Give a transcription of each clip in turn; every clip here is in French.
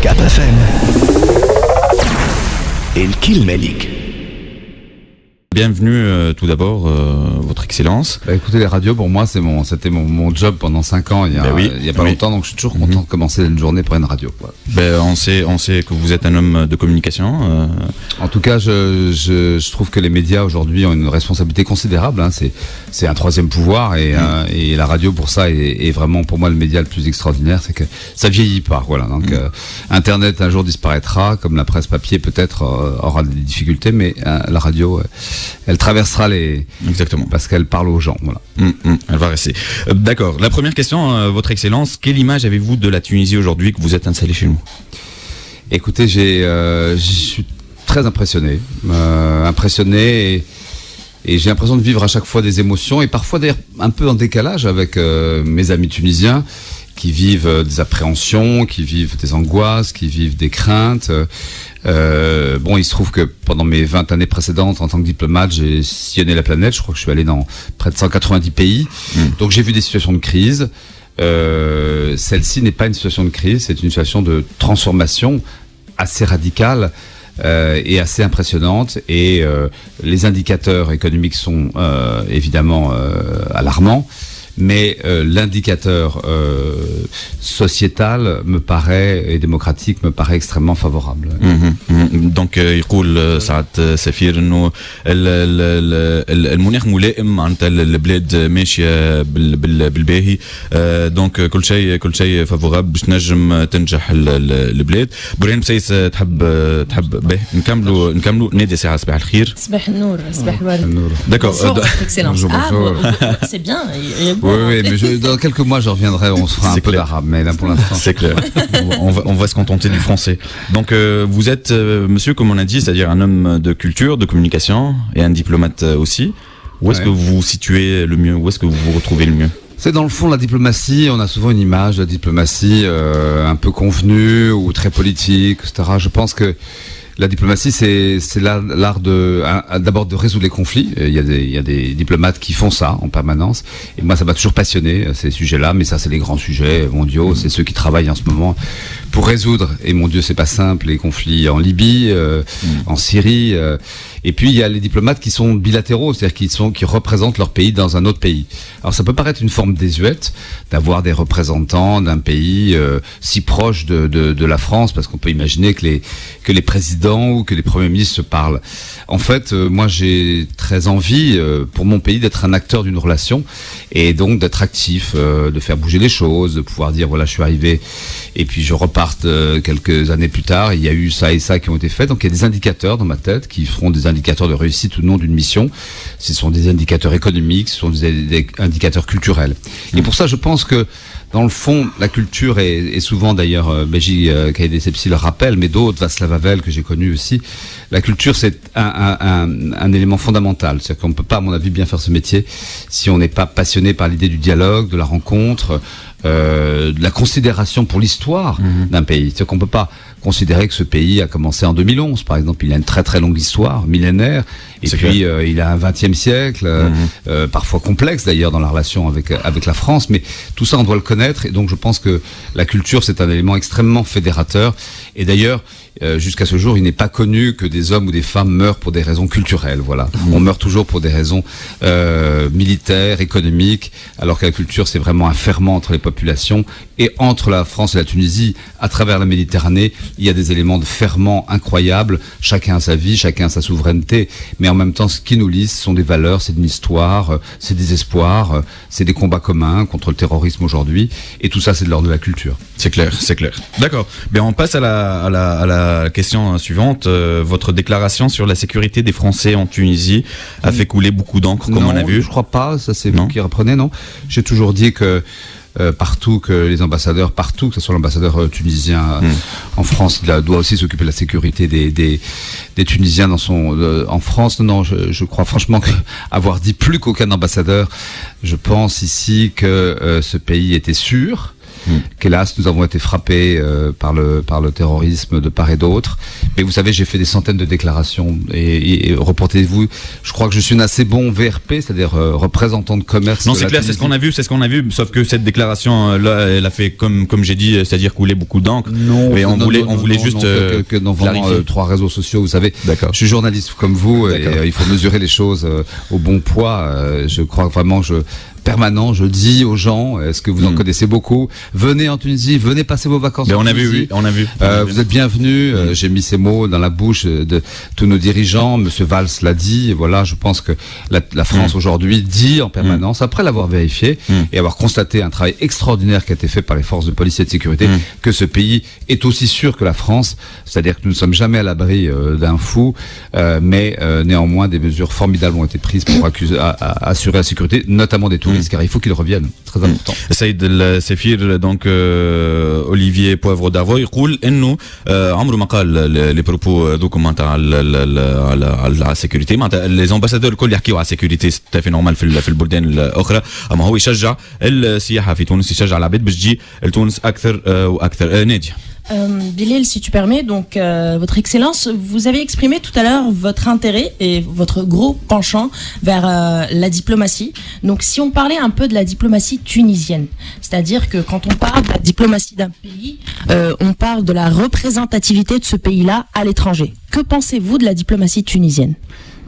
Cap FM الكلمة Bienvenue tout d'abord, votre excellence. Écoutez, les radios pour moi c'était mon job pendant 5 ans il y a pas longtemps, donc je suis toujours content de commencer une journée par une radio, quoi. On sait que vous êtes un homme de communication. En tout cas, je trouve que les médias aujourd'hui ont une responsabilité considérable, hein. C'est un troisième pouvoir et la radio pour ça est vraiment pour moi le média le plus extraordinaire, c'est que ça vieillit pas, voilà. Donc Internet un jour disparaîtra, comme la presse papier peut-être aura des difficultés, mais la radio elle traversera Exactement. Parce qu'elle parle aux gens, voilà. Elle va rester. D'accord. La première question, votre excellence, quelle image avez-vous de la Tunisie aujourd'hui que vous êtes installé chez nous? Écoutez, je suis très impressionné et j'ai l'impression de vivre à chaque fois des émotions et parfois d'ailleurs un peu en décalage avec mes amis tunisiens qui vivent des appréhensions, qui vivent des angoisses, qui vivent des craintes. Il se trouve que pendant mes 20 années précédentes, en tant que diplomate, j'ai sillonné la planète. Je crois que je suis allé dans près de 190 pays. Donc j'ai vu des situations de crise. Celle-ci n'est pas une situation de crise, c'est une situation de transformation assez radicale et assez impressionnante. Et les indicateurs économiques sont évidemment alarmants. Mais l'indicateur sociétal et démocratique me paraît extrêmement favorable. Donc يقول ساعات سفير انه المناخ ملائم معناتها البلاد ماشيه بالباهي دونك كل شيء فافورابل باش تنجم تنجح البلاد. برهان بسيس تحب نكملوا نادي ساعه صباح الخير. صباح النور صباح الورد. D'accord. C'est bien. Oui, mais dans quelques mois, je reviendrai, on se fera un peu d'arabe, mais là, pour l'instant. C'est clair. On va se contenter du français. Donc, vous êtes, monsieur, comme on a dit, c'est-à-dire un homme de culture, de communication, et un diplomate aussi. Où est-ce que vous vous situez le mieux? Où est-ce que vous vous retrouvez le mieux? C'est dans le fond la diplomatie, on a souvent une image de la diplomatie un peu convenue ou très politique, etc. Je pense que la diplomatie, c'est l'art d'abord de résoudre les conflits. Il y a des diplomates qui font ça en permanence. Et moi, ça m'a toujours passionné, ces sujets-là. Mais ça, c'est les grands sujets mondiaux. C'est ceux qui travaillent en ce moment pour résoudre. Et mon Dieu, c'est pas simple. Les conflits en Libye, en Syrie. Et puis, il y a les diplomates qui sont bilatéraux, c'est-à-dire qui représentent leur pays dans un autre pays. Alors, ça peut paraître une forme désuète d'avoir des représentants d'un pays si proche de la France, parce qu'on peut imaginer que les présidents ou que les premiers ministres se parlent. En fait, moi, j'ai très envie pour mon pays d'être un acteur d'une relation et donc d'être actif, de faire bouger les choses, de pouvoir dire voilà, je suis arrivé et puis je reparte quelques années plus tard. Il y a eu ça et ça qui ont été faits. Donc il y a des indicateurs dans ma tête qui feront des indicateurs de réussite ou non d'une mission. Ce sont des indicateurs économiques, ce sont des indicateurs culturels. Et pour ça, je pense que dans le fond, la culture est souvent, d'ailleurs, Beji Kaïdé-Sepsi le rappelle, mais d'autres, Václav Havel, que j'ai connu aussi, la culture, c'est un élément fondamental. C'est-à-dire qu'on ne peut pas, à mon avis, bien faire ce métier si on n'est pas passionné par l'idée du dialogue, de la rencontre, de la considération pour l'histoire d'un pays. C'est-à-dire qu'on ne peut pas considérer que ce pays a commencé en 2011, par exemple. Il a une très très longue histoire, millénaire, et puis il a un 20e siècle, parfois complexe d'ailleurs dans la relation avec la France, mais tout ça on doit le connaître, et donc je pense que la culture c'est un élément extrêmement fédérateur, et d'ailleurs jusqu'à ce jour, il n'est pas connu que des hommes ou des femmes meurent pour des raisons culturelles. Voilà, on meurt toujours pour des raisons militaires, économiques, alors que la culture, c'est vraiment un ferment entre les populations et entre la France et la Tunisie, à travers la Méditerranée. Il y a des éléments de ferment incroyables. Chacun a sa vie, chacun a sa souveraineté, mais en même temps, ce qui nous lie, ce sont des valeurs, c'est une histoire, c'est des espoirs, c'est des combats communs contre le terrorisme aujourd'hui, et tout ça, c'est de l'ordre de la culture. C'est clair, c'est clair. D'accord. Bien, on passe à la question suivante. Votre déclaration sur la sécurité des Français en Tunisie a fait couler beaucoup d'encre, comme on a vu. Je crois pas. Ça, c'est vous qui reprenez, non? J'ai toujours dit que partout, que les ambassadeurs, partout, que ce soit l'ambassadeur tunisien en France, il doit aussi s'occuper de la sécurité des Tunisiens en France. Non, je crois franchement avoir dit plus qu'aucun ambassadeur. Je pense ici que ce pays était sûr. qu'hélas nous avons été frappés par le terrorisme de part et d'autre. Mais vous savez, j'ai fait des centaines de déclarations et reportez-vous, je crois que je suis un assez bon VRP, c'est-à-dire représentant de commerce. Non, c'est clair, c'est ce qu'on a vu, sauf que cette déclaration là, elle a fait comme j'ai dit, c'est-à-dire couler beaucoup d'encre. Non, mais on voulait juste que dans vraiment 3 réseaux sociaux, vous savez. D'accord. Je suis journaliste comme vous et il faut mesurer les choses au bon poids. Je crois vraiment, permanent, je dis aux gens, est-ce que vous en connaissez beaucoup? Venez en Tunisie, venez passer vos vacances en Tunisie. On a vu. Vous êtes bienvenus. J'ai mis ces mots dans la bouche de tous nos dirigeants. Monsieur Valls l'a dit. Et voilà, je pense que la France aujourd'hui dit en permanence, après l'avoir vérifié et avoir constaté un travail extraordinaire qui a été fait par les forces de police et de sécurité, que ce pays est aussi sûr que la France. C'est-à-dire que nous ne sommes jamais à l'abri d'un fou, mais néanmoins des mesures formidables ont été prises pour assurer la sécurité, notamment des touristes. Car il faut qu'ils reviennent, très important. السيد السفير دونك اوليفييه بوافرو دافو يقول انه عمره ما قال لي بروبو ذوكم معناتها على السيكوريتي، معناتها لي امباسادور الكل يحكيوا على السيكوريتي تافي نورمال في البلدان الاخرى، اما هو يشجع السياحه في تونس، يشجع العباد باش تجي لتونس اكثر واكثر. ناديه. Bilal, si tu permets, donc votre excellence, vous avez exprimé tout à l'heure votre intérêt et votre gros penchant vers la diplomatie. Donc si on parlait un peu de la diplomatie tunisienne, c'est-à-dire que quand on parle de la diplomatie d'un pays, on parle de la représentativité de ce pays-là à l'étranger. Que pensez-vous de la diplomatie tunisienne?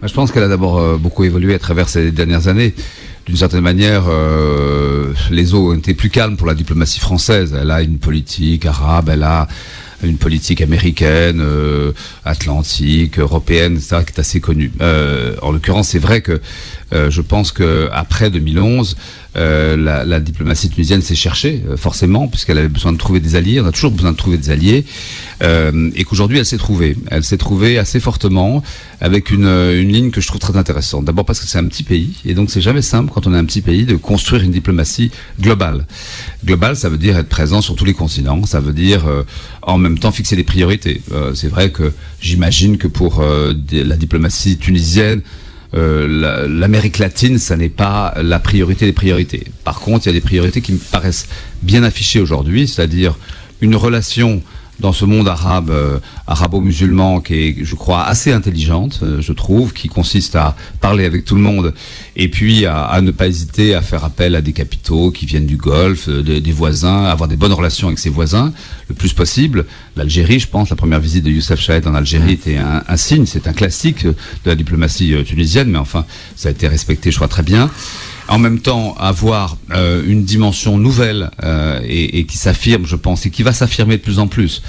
Je pense qu'elle a d'abord beaucoup évolué à travers ces dernières années. D'une certaine manière, les eaux ont été plus calmes pour la diplomatie française. Elle a une politique arabe, elle a une politique américaine, atlantique, européenne, etc., qui est assez connue. En l'occurrence, c'est vrai que je pense que après 2011, la diplomatie tunisienne s'est cherchée, forcément, puisqu'elle avait besoin de trouver des alliés. On a toujours besoin de trouver des alliés, et qu'aujourd'hui, elle s'est trouvée. Elle s'est trouvée assez fortement, avec une ligne que je trouve très intéressante. D'abord parce que c'est un petit pays, et donc c'est jamais simple, quand on est un petit pays, de construire une diplomatie globale. Globale, ça veut dire être présent sur tous les continents, ça veut dire en même temps fixer des priorités. C'est vrai que j'imagine que pour la diplomatie tunisienne, l'Amérique latine, ça n'est pas la priorité des priorités. Par contre, il y a des priorités qui me paraissent bien affichées aujourd'hui, c'est-à-dire une relation dans ce monde arabe, arabo-musulman, qui est, je crois, assez intelligente, je trouve, qui consiste à parler avec tout le monde, et puis à ne pas hésiter à faire appel à des capitaux qui viennent du Golfe, des voisins, avoir des bonnes relations avec ses voisins, le plus possible. L'Algérie, je pense, la première visite de Youssef Chahed en Algérie était un signe, c'est un classique de la diplomatie tunisienne, mais enfin, ça a été respecté, je crois, très bien. En même temps, avoir une dimension nouvelle et qui s'affirme, je pense, et qui va s'affirmer de plus en plus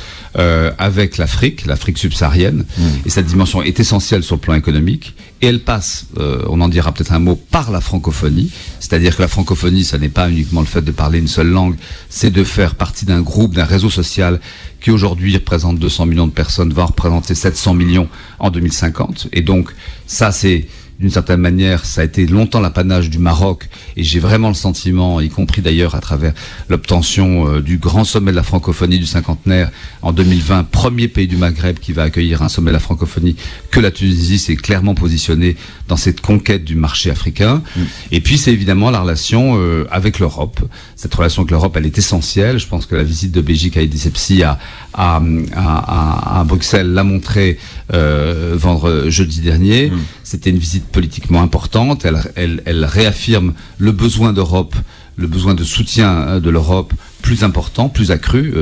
avec l'Afrique subsaharienne. Et cette dimension est essentielle sur le plan économique. Et elle passe, on en dira peut-être un mot, par la francophonie. C'est-à-dire que la francophonie, ça n'est pas uniquement le fait de parler une seule langue, c'est de faire partie d'un groupe, d'un réseau social qui aujourd'hui représente 200 millions de personnes, va représenter 700 millions en 2050. Et donc, ça c'est... D'une certaine manière, ça a été longtemps l'apanage du Maroc, et j'ai vraiment le sentiment, y compris d'ailleurs à travers l'obtention du grand sommet de la francophonie du cinquantenaire en 2020, premier pays du Maghreb qui va accueillir un sommet de la francophonie, que la Tunisie s'est clairement positionnée dans cette conquête du marché africain. Et puis c'est évidemment la relation avec l'Europe. Cette relation avec l'Europe, elle est essentielle. Je pense que la visite de Béji Caïd Essebsi à Bruxelles l'a montré jeudi dernier. C'était une visite politiquement importante. Elle réaffirme le besoin d'Europe, le besoin de soutien de l'Europe plus important, plus accru.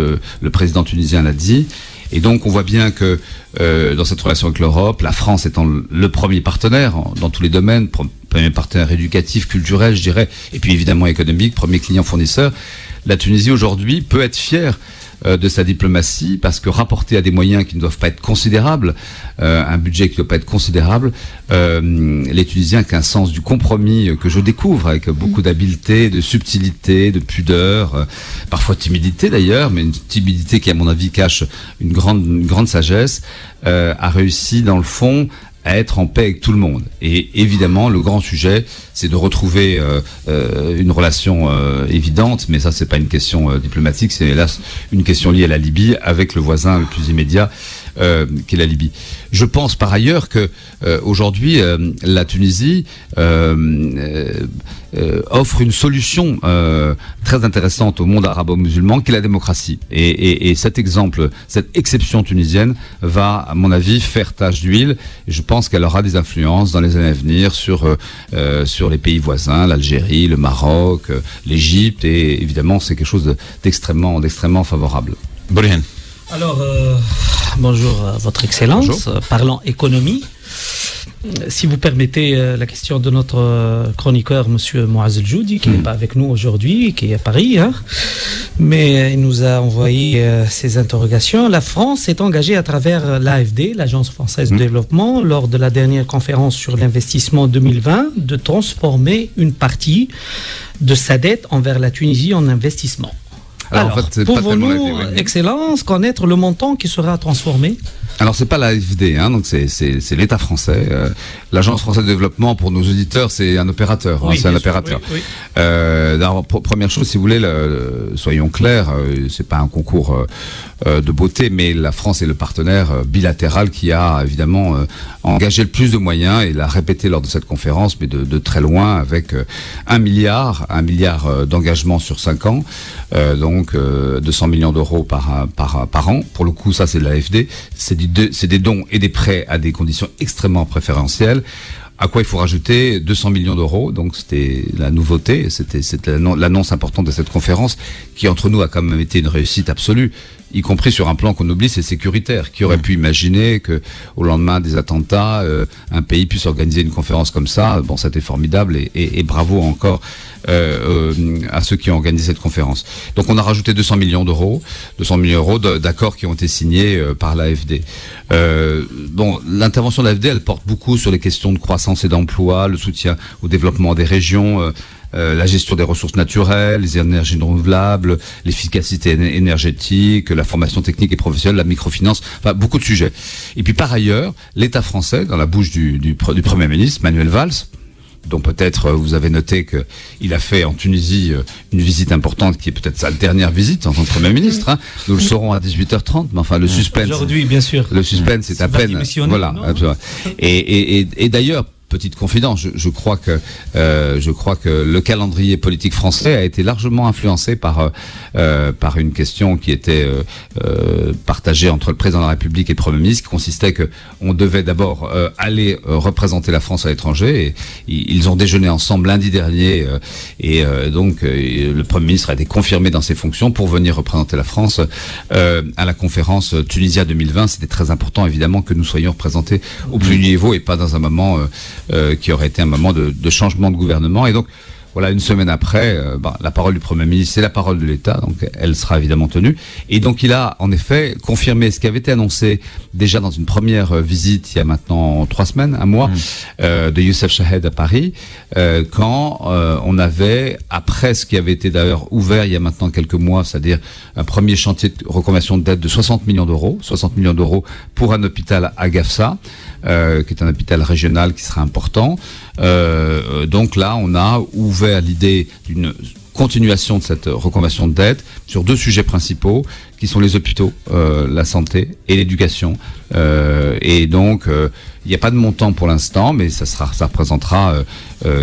Le président tunisien l'a dit. Et donc on voit bien que dans cette relation avec l'Europe, la France étant le premier partenaire dans tous les domaines, premier partenaire éducatif, culturel, je dirais, et puis évidemment économique, premier client fournisseur, la Tunisie aujourd'hui peut être fière de sa diplomatie, parce que rapporté à des moyens qui ne doivent pas être considérables, un budget qui ne doit pas être considérable, les Tunisiens qui ont un sens du compromis que je découvre avec beaucoup d'habileté, de subtilité, de pudeur, parfois timidité d'ailleurs, mais une timidité qui à mon avis cache une grande sagesse, a réussi dans le fond à être en paix avec tout le monde. Et évidemment, le grand sujet, c'est de retrouver une relation évidente, mais ça, c'est pas une question diplomatique, c'est hélas une question liée à la Libye, avec le voisin le plus immédiat, qu'est la Libye. Je pense par ailleurs que aujourd'hui la Tunisie offre une solution très intéressante au monde arabo-musulman, qui est la démocratie. Et cet exemple, cette exception tunisienne va, à mon avis, faire tache d'huile. Et je pense qu'elle aura des influences dans les années à venir sur les pays voisins, l'Algérie, le Maroc, l'Égypte. Et évidemment, c'est quelque chose d'extrêmement favorable. Bourriane. Alors, bonjour Votre Excellence. Bonjour. Parlant économie, si vous permettez la question de notre chroniqueur, Monsieur Mouaz El-Joudi, qui n'est pas avec nous aujourd'hui, qui est à Paris, mais il nous a envoyé ses interrogations. La France est engagée à travers l'AFD, l'Agence française de développement, lors de la dernière conférence sur l'investissement 2020, de transformer une partie de sa dette envers la Tunisie en investissement. Alors, en fait, pouvons-nous, Excellence, connaître le montant qui sera transformé ? Alors c'est pas l'AFD, donc c'est l'État français. L'Agence française de développement, pour nos auditeurs, c'est un opérateur. Oui, c'est un sûr, opérateur. oui. Alors, première chose, si vous voulez, soyons clairs, c'est pas un concours de beauté, mais la France est le partenaire bilatéral qui a évidemment engagé le plus de moyens, et l'a répété lors de cette conférence, mais de très loin, avec 1 milliard d'engagement sur 5 ans, donc 200 millions d'euros par an. Pour le coup, ça c'est de l'AFD, c'est des dons et des prêts à des conditions extrêmement préférentielles. À quoi il faut rajouter 200 millions d'euros, donc c'était la nouveauté, c'était l'annonce importante de cette conférence, qui entre nous a quand même été une réussite absolue, y compris sur un plan qu'on oublie, c'est sécuritaire. Qui aurait pu imaginer que, au lendemain des attentats, un pays puisse organiser une conférence comme ça? Bon, c'était formidable, et bravo encore à ceux qui ont organisé cette conférence. Donc on a rajouté 200 millions d'euros d'accords qui ont été signés par l'AFD. Bon, l'intervention de l'AFD, elle porte beaucoup sur les questions de croissance et d'emploi, le soutien au développement des régions, la gestion des ressources naturelles, les énergies renouvelables, l'efficacité énergétique, la formation technique et professionnelle, la microfinance, enfin beaucoup de sujets. Et puis par ailleurs, l'État français, dans la bouche du Premier ministre, Manuel Valls, dont peut-être vous avez noté qu'il a fait en Tunisie une visite importante, qui est peut-être sa dernière visite en tant que Premier ministre. Nous le saurons à 18h30, mais enfin le suspense. Aujourd'hui, bien sûr. Le suspense est à peine. Voilà. Et d'ailleurs, petite confidence, je crois que le calendrier politique français a été largement influencé par une question qui était partagée entre le président de la République et le Premier ministre, qui consistait que on devait d'abord aller représenter la France à l'étranger. Et ils ont déjeuné ensemble lundi dernier, donc le Premier ministre a été confirmé dans ses fonctions pour venir représenter la France à la conférence Tunisia 2020. C'était très important, évidemment, que nous soyons représentés au plus haut niveau, et pas dans un moment qui aurait été un moment de changement de gouvernement. Et donc, voilà, une semaine après, la parole du Premier ministre, c'est la parole de l'État, donc elle sera évidemment tenue. Et donc, il a en effet confirmé ce qui avait été annoncé déjà dans une première visite, il y a maintenant 3 semaines, un mois, de Youssef Chahed à Paris, quand on avait, après ce qui avait été d'ailleurs ouvert il y a maintenant quelques mois, c'est-à-dire un premier chantier de reconversion de dette de 60 millions d'euros pour un hôpital à Gafsa, qui est un hôpital régional qui sera important. Donc là, on a ouvert l'idée d'une continuation de cette reconversion de dette sur 2 sujets principaux, qui sont les hôpitaux, la santé et l'éducation. Et donc, il n'y a pas de montant pour l'instant, mais ça représentera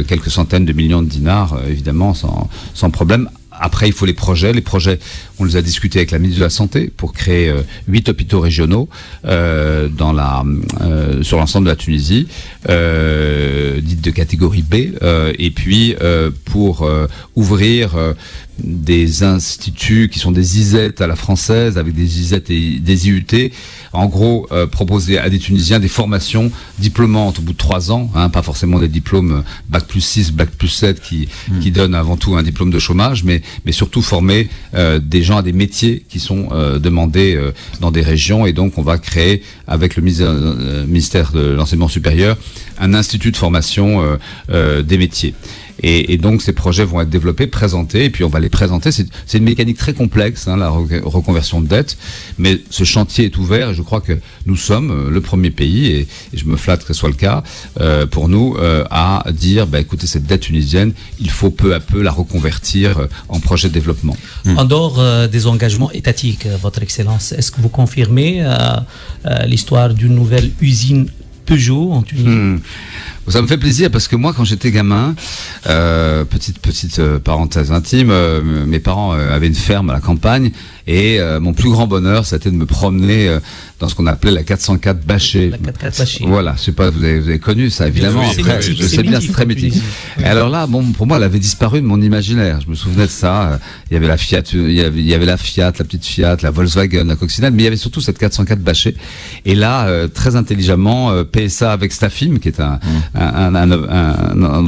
quelques centaines de millions de dinars, évidemment, sans problème. Après, il faut les projets. Les projets, on les a discutés avec la ministre de la Santé pour créer 8 hôpitaux régionaux sur l'ensemble de la Tunisie, dites de catégorie B, et puis pour ouvrir des instituts qui sont des ISET à la française, avec des ISET et des IUT, en gros proposer à des Tunisiens des formations diplômantes au bout de 3 ans, pas forcément des diplômes Bac+6, Bac+7 qui donnent avant tout un diplôme de chômage, mais surtout former des gens à des métiers qui sont demandés dans des régions. Et donc on va créer, avec le ministère de l'Enseignement supérieur, un institut de formation des métiers. Et donc ces projets vont être développés, présentés, et puis on va les présenter. C'est une mécanique très complexe, la reconversion de dette, mais ce chantier est ouvert et je crois que nous sommes le premier pays, et je me flatte que ce soit le cas, pour nous, à dire, écoutez, cette dette tunisienne, il faut peu à peu la reconvertir en projet de développement. En dehors des engagements étatiques, Votre Excellence, est-ce que vous confirmez l'histoire d'une nouvelle usine Peugeot en Tunisie? Ça me fait plaisir parce que moi, quand j'étais gamin, petite parenthèse intime, mes parents avaient une ferme à la campagne, et mon plus grand bonheur, c'était de me promener dans ce qu'on appelait la 404 Bâché. La 404 Bâché. Voilà, je sais pas, vous avez connu ça, évidemment. Oui, après, mythique, je sais bien, c'est très mythique. Et alors là, pour moi, elle avait disparu de mon imaginaire. Je me souvenais de ça. Il y avait la Fiat, il y avait la Fiat, la petite Fiat, la Volkswagen, la Coccinelle, mais il y avait surtout cette 404 Bâché. Et là, très intelligemment, PSA avec Stafim, qui est un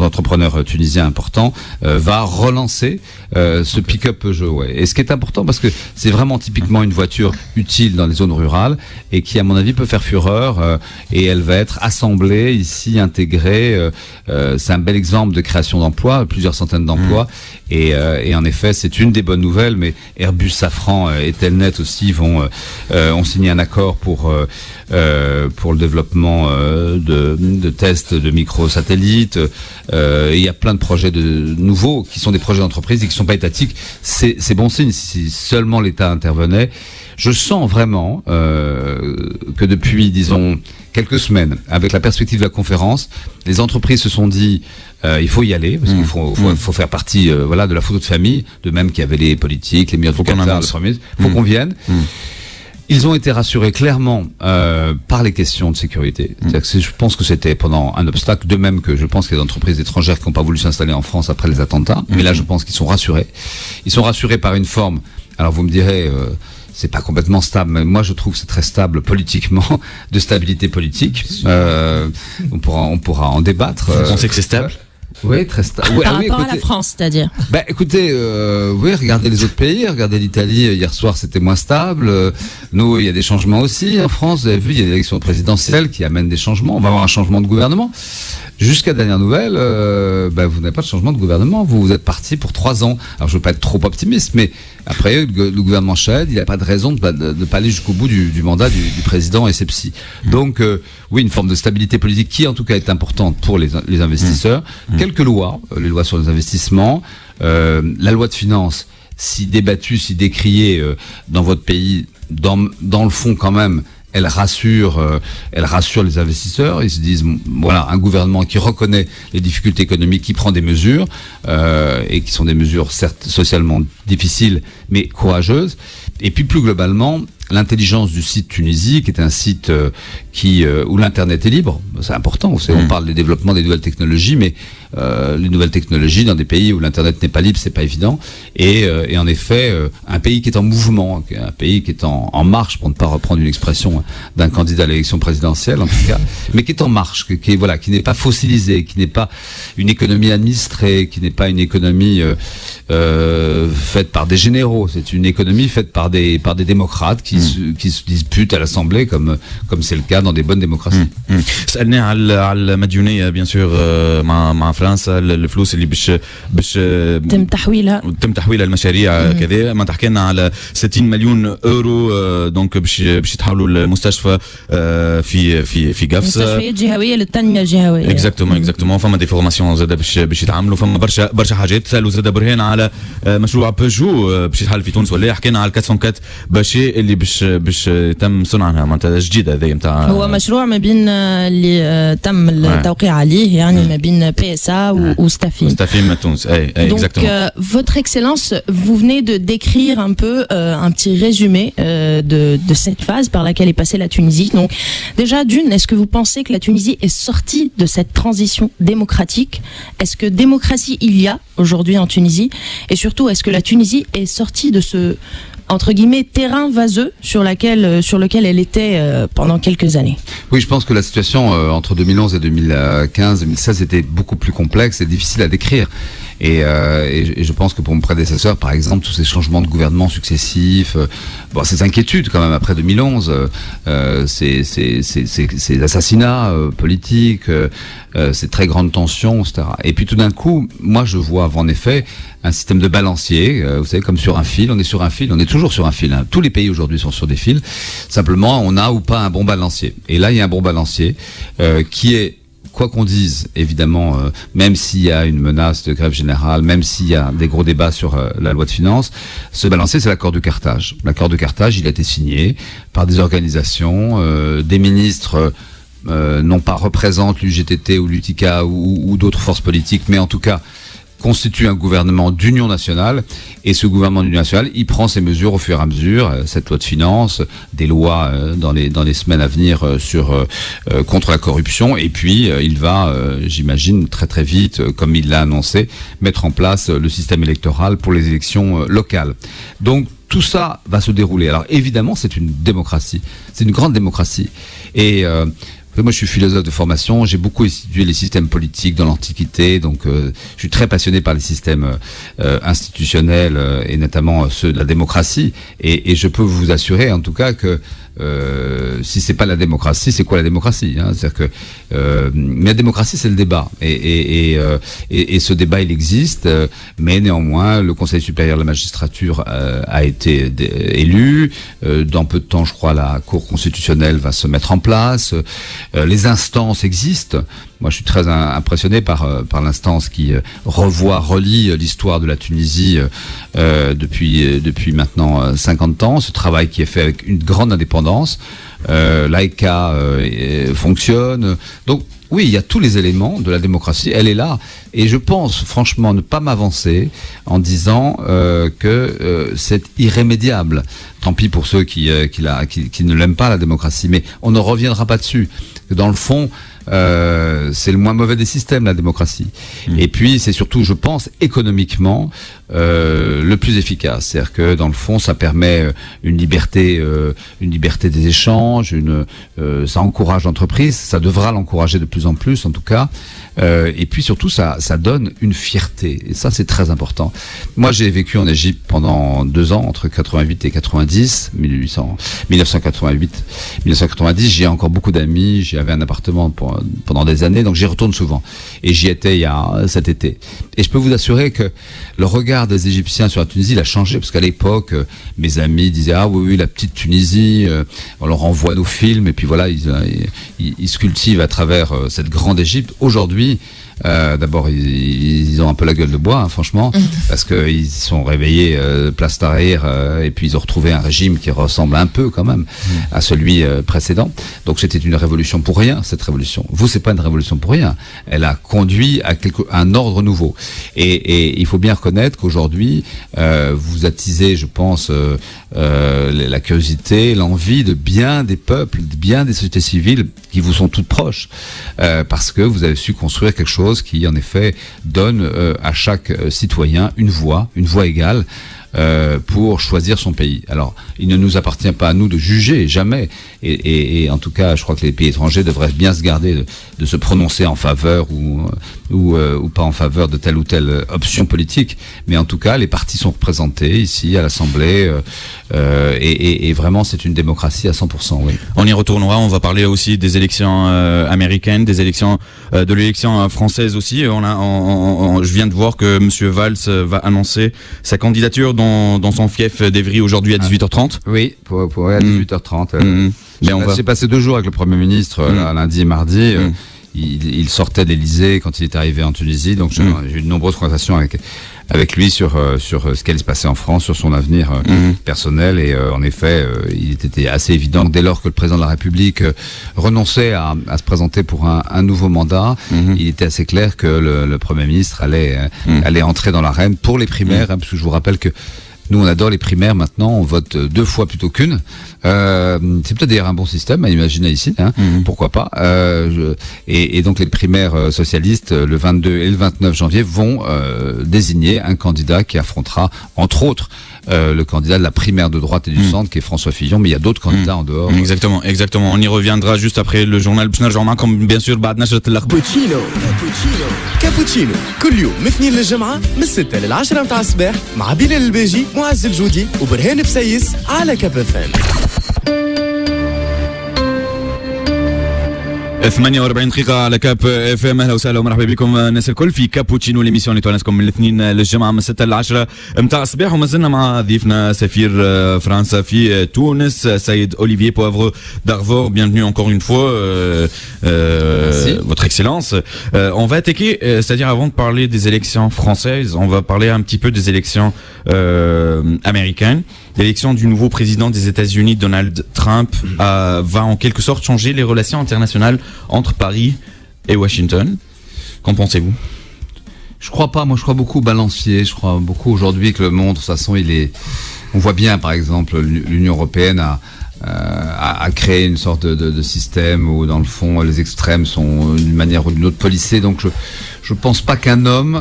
entrepreneur tunisien important, va relancer ce pick-up Peugeot. Ouais. Et ce qui est important, parce que c'est vraiment typiquement une voiture utile dans les zones rurales et qui, à mon avis, peut faire fureur. Et elle va être assemblée ici, intégrée. C'est un bel exemple de création d'emplois, plusieurs centaines d'emplois. Et en effet, c'est une des bonnes nouvelles. Mais Airbus, Safran et Telnet aussi ont signé un accord pour le développement de tests de microsatellites. Il y a plein de projets nouveaux qui sont des projets d'entreprise et qui ne sont pas étatiques. C'est bon signe si seulement l'État intervenait. Je sens vraiment que depuis, disons, quelques semaines, avec la perspective de la conférence, les entreprises se sont dit il faut y aller, parce qu'il faut faire partie de la photo de famille, de même qu'il y avait les politiques, les ministres du Qatar, le Premier ministre. Il faut qu'on vienne. Ils ont été rassurés clairement par les questions de sécurité. C'est-à-dire que je pense que c'était pendant un obstacle, de même que je pense qu'il y a des entreprises étrangères qui n'ont pas voulu s'installer en France après les attentats. Mais là, je pense qu'ils sont rassurés. Ils sont rassurés par une forme. Alors vous me direz, c'est pas complètement stable, mais moi je trouve que c'est très stable politiquement, de stabilité politique. On pourra en débattre. Vous pensez que c'est stable? Oui, très stable. Par rapport à la France, c'est-à-dire? Écoutez, oui, regardez les autres pays, regardez l'Italie, hier soir c'était moins stable. Nous, il y a des changements aussi en France. Vous avez vu, il y a l'élection présidentielle qui amène des changements. On va avoir un changement de gouvernement. Jusqu'à dernière nouvelle, vous n'avez pas de changement de gouvernement. Vous êtes parti pour 3 ans. Alors, je veux pas être trop optimiste, mais après, le gouvernement Chahed, il n'y a pas de raison de ne pas aller jusqu'au bout du mandat du président Essebsi. Donc, oui, une forme de stabilité politique qui, en tout cas, est importante pour les investisseurs. Quelques lois, les lois sur les investissements, la loi de finances, si débattue, si décriée dans votre pays, dans le fond quand même, elle rassure les investisseurs. Ils se disent, voilà, un gouvernement qui reconnaît les difficultés économiques, qui prend des mesures, et qui sont des mesures certes socialement difficiles, mais courageuses. Et puis plus globalement, l'intelligence du site Tunisie, qui est un site où l'internet est libre, c'est important. On parle des développements des nouvelles technologies, mais les nouvelles technologies dans des pays où l'internet n'est pas libre, c'est pas évident. Et en effet, un pays qui est en mouvement, un pays qui est en marche, pour ne pas reprendre une expression d'un candidat à l'élection présidentielle en tout cas, mais qui est en marche, qui n'est pas fossilisé, qui n'est pas une économie administrée, qui n'est pas une économie faite par des généraux. C'est une économie faite par des démocrates qui se disputent à l'Assemblée, comme c'est le cas dans des bonnes démocraties. سألني على المديونية bien sûr مع فرنسا الفلوس اللي باش تم تحويلها المشاريع كذا. ما تحكي لنا على 60 مليون اورو دونك باش يتحولوا المستشفى في قفص، مستشفيات جهويه للتنميه الجهويه. اكزاكتومون فما دي فورماسيون زاده باش يتعملوا، فما برشا حاجات. سالوا زاده برهان على مشروع بيجو باش يتحل في تونس ولا حكينا على 404 باشي اللي باش تم صنعها معناتها جديده هذه نتاع. هو مشروع ما بين اللي تم التوقيع عليه يعني ما بين PSA ou Stafim. Stafim à Tunis, exactement. Donc, Votre Excellence, vous venez de décrire un peu un petit résumé de cette phase par laquelle est passée la Tunisie. Donc, déjà, est-ce que vous pensez que la Tunisie est sortie de cette transition démocratique? Est-ce que démocratie il y a aujourd'hui en Tunisie? Et surtout, est-ce que la Tunisie est sortie de ce, entre guillemets, terrain vaseux sur lequel elle était pendant quelques années? Oui, je pense que la situation entre 2011 et 2015-2016 était beaucoup plus complexe et difficile à décrire. Et je pense que pour mon prédécesseur, par exemple, tous ces changements de gouvernement successifs, ces inquiétudes quand même après 2011, ces assassinats politiques, ces très grandes tensions, etc. Et puis tout d'un coup, moi je vois en effet un système de balancier, vous savez, comme sur un fil. On est sur un fil, on est toujours sur un fil. Hein. Tous les pays aujourd'hui sont sur des fils. Simplement, on a ou pas un bon balancier. Et là, il y a un bon balancier qui est, quoi qu'on dise, évidemment, même s'il y a une menace de grève générale, même s'il y a des gros débats sur la loi de finances, ce balancier, c'est l'accord de Carthage. L'accord de Carthage, il a été signé par des organisations, des ministres non pas représentent l'UGTT ou l'UTICA ou d'autres forces politiques, mais en tout cas constitue un gouvernement d'union nationale, et ce gouvernement d'union nationale, il prend ses mesures au fur et à mesure, cette loi de finances, des lois dans les semaines à venir contre la corruption, et puis il va, j'imagine, très très vite, comme il l'a annoncé, mettre en place le système électoral pour les élections locales. Donc tout ça va se dérouler. Alors évidemment, c'est une démocratie, c'est une grande démocratie, et moi, je suis philosophe de formation, j'ai beaucoup étudié les systèmes politiques dans l'Antiquité, donc je suis très passionné par les systèmes institutionnels et notamment ceux de la démocratie, et je peux vous assurer en tout cas que si c'est pas la démocratie, c'est quoi la démocratie, hein? C'est-à-dire que mais la démocratie, c'est le débat, et ce débat, il existe, mais néanmoins le Conseil supérieur de la magistrature a été élu, dans peu de temps, je crois, la Cour constitutionnelle va se mettre en place, les instances existent. Moi, je suis très impressionné par l'instance qui relie l'histoire de la Tunisie depuis maintenant 50 ans. Ce travail qui est fait avec une grande indépendance. L'AECA fonctionne. Donc, oui, il y a tous les éléments de la démocratie. Elle est là. Et je pense, franchement, ne pas m'avancer en disant que c'est irrémédiable. Tant pis pour ceux qui ne l'aiment pas, la démocratie. Mais on ne reviendra pas dessus. Dans le fond, c'est le moins mauvais des systèmes, la démocratie. Et puis, c'est surtout, je pense, économiquement, le plus efficace. C'est-à-dire que, dans le fond, ça permet une liberté des échanges, ça encourage l'entreprise, ça devra l'encourager de plus en plus, en tout cas. Et puis surtout, ça donne une fierté. Et ça, c'est très important. Moi, j'ai vécu en Égypte pendant 2 ans, entre 88 et 90, 1988, 1990. J'y ai encore beaucoup d'amis. J'y avais un appartement pendant des années, donc j'y retourne souvent. Et j'y étais cet été. Et je peux vous assurer que le regard des Égyptiens sur la Tunisie, il a changé, parce qu'à l'époque, mes amis disaient, ah oui, la petite Tunisie, on leur envoie nos films, et puis voilà, ils se cultivent à travers cette grande Égypte. Aujourd'hui, d'abord, ils ont un peu la gueule de bois, hein, franchement, parce qu'ils sont réveillés place Tahrir, et puis ils ont retrouvé un régime qui ressemble un peu quand même à celui précédent. Donc c'était une révolution pour rien, cette révolution. Vous, c'est pas une révolution pour rien. Elle a conduit à un ordre nouveau. Et il faut bien reconnaître qu'aujourd'hui, vous attisez, je pense, la curiosité, l'envie de bien des peuples, bien des sociétés civiles qui vous sont toutes proches, parce que vous avez su construire quelque chose qui, en effet, donne à chaque citoyen une voix égale pour choisir son pays. Alors, il ne nous appartient pas à nous de juger, jamais. Et en tout cas, je crois que les pays étrangers devraient bien se garder de se prononcer en faveur ou pas en faveur de telle ou telle option politique. Mais en tout cas, les partis sont représentés ici à l'Assemblée, et vraiment, c'est une démocratie à 100%. Oui. On y retournera. On va parler aussi des élections américaines, des élections de l'élection française aussi. Je viens de voir que Monsieur Valls va annoncer sa candidature dans son fief d'Evry aujourd'hui à 18h30. Oui, pour à 18h30. J'ai passé 2 jours avec le Premier ministre, lundi et mardi. Il sortait de l'Élysée quand il est arrivé en Tunisie, donc j'ai eu de nombreuses conversations avec lui sur ce qui allait se passer en France, sur son avenir personnel, et en effet, il était assez évident que dès lors que le président de la République renonçait à se présenter pour un nouveau mandat, il était assez clair que le Premier ministre allait entrer dans l'arène pour les primaires, parce que je vous rappelle que nous, on adore les primaires maintenant, on vote 2 fois plutôt qu'une. C'est peut-être d'ailleurs un bon système à imaginer ici, hein, pourquoi pas. Et donc les primaires socialistes, le 22 et le 29 janvier, vont désigner un candidat qui affrontera, entre autres, le candidat de la primaire de droite et du centre, qui est François Fillon, mais il y a d'autres candidats en dehors. Exactement. On y reviendra juste après le journal. باش نرجعوا معكم bien sûr بعد نشرة الأخبار. كابوتشينو كل يوم من الاثنين للجمعة من 6 ل 10 متاع الصباح مع بلال الباجي معز الجودي وبرهان بسيس على كاب اف ام. 48 دقيقة على كاب اف ام. اهلا وسهلا ومرحبا بكم الناس الكل في كابوتشينو ليميسيون اللي تونسكم من الاثنين للجمعة من 6 ل 10 متاع الصباح. وما زلنا مع ضيفنا سفير فرنسا في تونس سيد اوليفييه بوافغو دارفور. Bienvenue encore une fois, votre excellence. On va attaquer, c'est-à-dire avant de parler des élections françaises, on va parler un petit peu des élections américaines. L'élection du nouveau président des États-Unis, Donald Trump, va en quelque sorte changer les relations internationales entre Paris et Washington. Qu'en pensez-vous? Je crois pas, moi je crois beaucoup au balancier, je crois beaucoup aujourd'hui que le monde, de toute façon, on voit bien par exemple l'Union européenne a créé une sorte de système où dans le fond les extrêmes sont d'une manière ou d'une autre policés, donc je pense pas qu'un homme,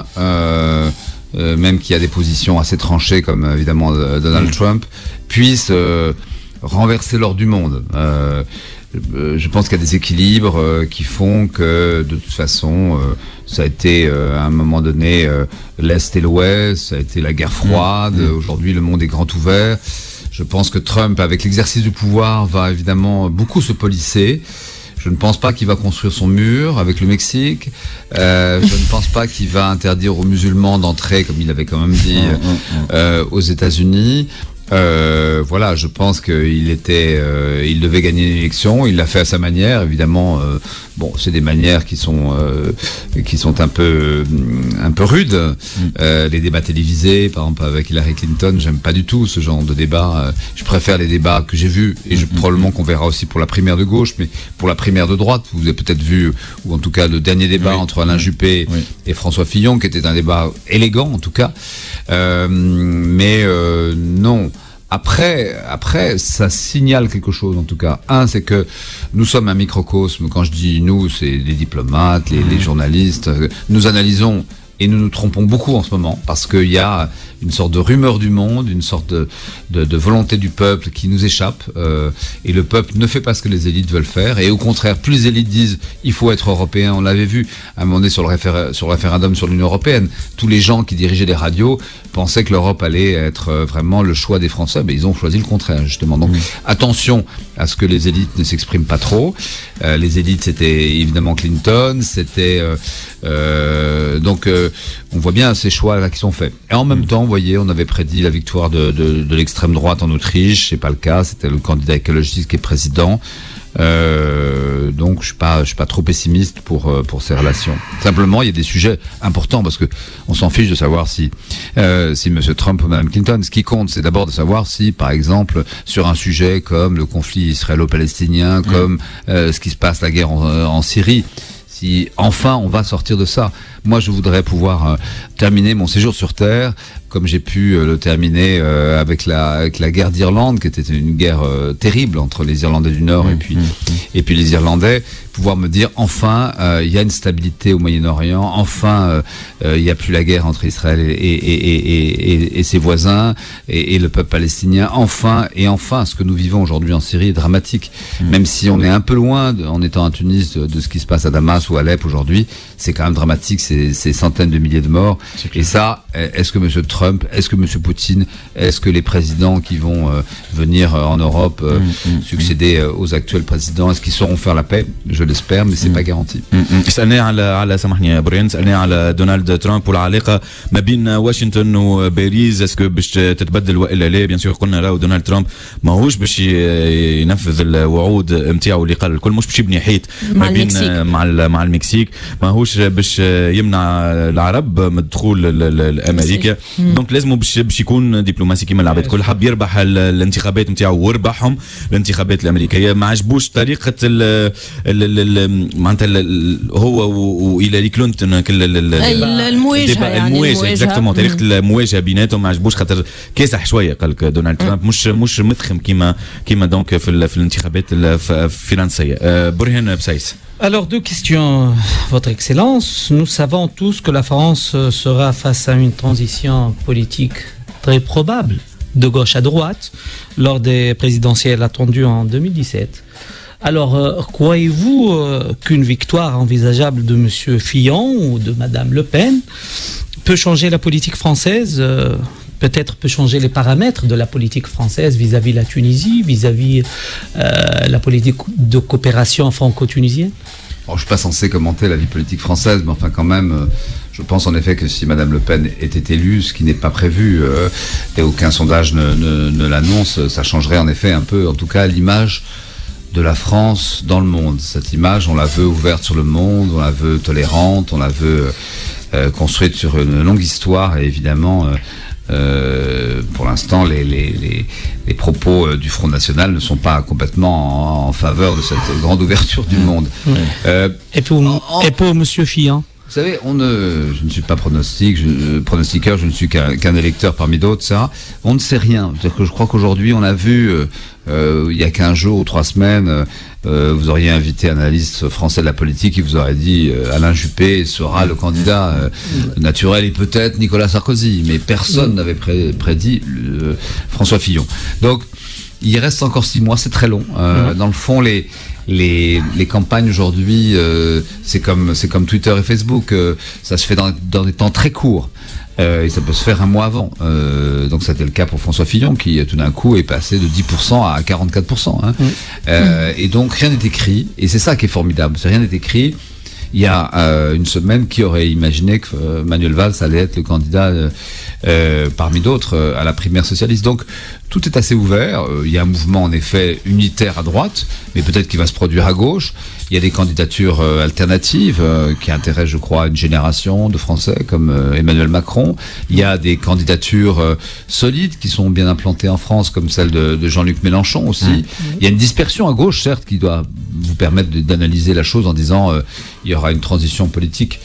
même qui a des positions assez tranchées comme évidemment Donald Trump, puisse renverser l'ordre du monde. Je pense qu'il y a des équilibres qui font que de toute façon ça a été à un moment donné l'Est et l'Ouest, ça a été la guerre froide, aujourd'hui le monde est grand ouvert. Je pense que Trump, avec l'exercice du pouvoir, va évidemment beaucoup se polisser. Je ne pense pas qu'il va construire son mur avec le Mexique. Je ne pense pas qu'il va interdire aux musulmans d'entrer, comme il avait quand même dit, aux États-Unis. Voilà, je pense qu'il il devait gagner une élection. Il l'a fait à sa manière, évidemment. Bon, c'est des manières qui sont un peu rudes. Les débats télévisés, par exemple avec Hillary Clinton, j'aime pas du tout ce genre de débat. Je préfère les débats que j'ai vus et probablement qu'on verra aussi pour la primaire de gauche, mais pour la primaire de droite, vous avez peut-être vu, ou en tout cas le dernier débat entre Alain Juppé et François Fillon, qui était un débat élégant en tout cas. Mais non. Après, ça signale quelque chose en tout cas. Un, c'est que nous sommes un microcosme. Quand je dis nous, c'est les diplomates, les journalistes. Nous analysons et nous nous trompons beaucoup en ce moment parce qu'il y a une sorte de rumeur du monde, une sorte de volonté du peuple qui nous échappe et le peuple ne fait pas ce que les élites veulent faire et au contraire, plus les élites disent il faut être européen, on l'avait vu à un moment donné sur le référendum sur l'Union européenne, tous les gens qui dirigeaient les radios pensaient que l'Europe allait être vraiment le choix des Français, mais ils ont choisi le contraire justement. Donc attention à ce que les élites ne s'expriment pas trop. Les élites, c'était évidemment Clinton, c'était donc on voit bien ces choix là qui sont faits. Et en même temps, vous voyez, on avait prédit la victoire de l'extrême droite en Autriche, c'est pas le cas, c'était le candidat écologiste qui est président. Donc je suis pas trop pessimiste pour ces relations. Simplement, il y a des sujets importants parce que on s'en fiche de savoir si Monsieur Trump ou Madame Clinton. Ce qui compte, c'est d'abord de savoir si, par exemple, sur un sujet comme le conflit israélo-palestinien, comme ce qui se passe, la guerre en Syrie, si enfin on va sortir de ça. Moi, je voudrais pouvoir terminer mon séjour sur Terre comme j'ai pu le terminer avec la guerre d'Irlande, qui était une guerre terrible entre les Irlandais du Nord et puis les Irlandais. Pouvoir me dire enfin il y a une stabilité au Moyen-Orient, enfin il n'y a plus la guerre entre Israël et ses voisins et le peuple palestinien. Enfin, ce que nous vivons aujourd'hui en Syrie est dramatique. Même si on est un peu loin en étant à Tunis de ce qui se passe à Damas ou à Alep aujourd'hui, c'est quand même dramatique. Ces centaines de milliers de morts. Et ça, est-ce que M. Trump, est-ce que M. Poutine, est-ce que les présidents qui vont venir en Europe succéder aux actuels présidents, est-ce qu'ils sauront faire la paix? Je l'espère, mais c'est pas garanti. سألني على سامحني يا بريان، سألني على دونالد ترامب والعلاقة ما بين واشنطن وباريس، اسكو باش تتبدل والا لا؟ بيان سور قلنا راهو دونالد ترامب ماهوش باش ينفذ الوعود نتاعو اللي قال الكل، مش باش يبني حيط ما بين مع المكسيك، ماهوش باش يمنع العرب من الدخول لامريكا. دونك لازم باش يكون دبلوماسي كيما العباد الكل. حب يربح الانتخابات نتاعو وربحهم الانتخابات الامريكيه، ما عجبوش طريقه معناتها هو وهيلاري كلينتون المواجهه اكزاكتومون، طريقه المواجهه بيناتهم ما عجبوش خاطر كاسح شويه. قال لك دونالد ترامب مش مضخم كيما دونك في الانتخابات الفرنسيه. برهان بسيس. Alors, deux questions, Votre Excellence. Nous savons tous que la France sera face à une transition politique très probable de gauche à droite lors des présidentielles attendues en 2017. Alors, croyez-vous qu'une victoire envisageable de M. Fillon ou de Mme Le Pen peut changer la politique française, peut-être peut changer les paramètres de la politique française vis-à-vis de la Tunisie, vis-à-vis la politique de coopération franco-tunisienne? Alors, je ne suis pas censé commenter la vie politique française, mais enfin quand même, je pense en effet que si Mme Le Pen était élue, ce qui n'est pas prévu, et aucun sondage ne l'annonce, ça changerait en effet un peu, en tout cas, l'image de la France dans le monde. Cette image, on la veut ouverte sur le monde, on la veut tolérante, on la veut construite sur une longue histoire, et évidemment... pour l'instant, les propos du Front National ne sont pas complètement en faveur de cette grande ouverture du monde. Et pour M. Fillon? Vous savez, je ne suis pas pronostiqueur, je ne suis qu'un électeur parmi d'autres, ça. On ne sait rien. C'est-à-dire que je crois qu'aujourd'hui, on a vu, il y a 15 jours ou 3 semaines, vous auriez invité un analyste français de la politique qui vous aurait dit Alain Juppé sera le candidat naturel et peut-être Nicolas Sarkozy. Mais personne n'avait prédit François Fillon. Donc, il reste encore 6 mois, c'est très long. Dans le fond, les campagnes aujourd'hui, c'est comme Twitter et Facebook, ça se fait dans des temps très courts. Et ça peut se faire un mois avant. Donc c'était le cas pour François Fillon qui tout d'un coup est passé de 10% à 44%. Et donc rien n'est écrit. Et c'est ça qui est formidable. Rien n'est écrit. Il y a une semaine, qui aurait imaginé que Manuel Valls allait être le candidat parmi d'autres à la primaire socialiste. Donc tout est assez ouvert. Il y a un mouvement en effet unitaire à droite, mais peut-être qu'il va se produire à gauche. Il y a des candidatures alternatives qui intéressent, je crois, une génération de Français comme Emmanuel Macron. Il y a des candidatures solides qui sont bien implantées en France, comme celle de Jean-Luc Mélenchon aussi. Il y a une dispersion à gauche, certes, qui doit vous permettre d'analyser la chose en disant il y aura une transition politique.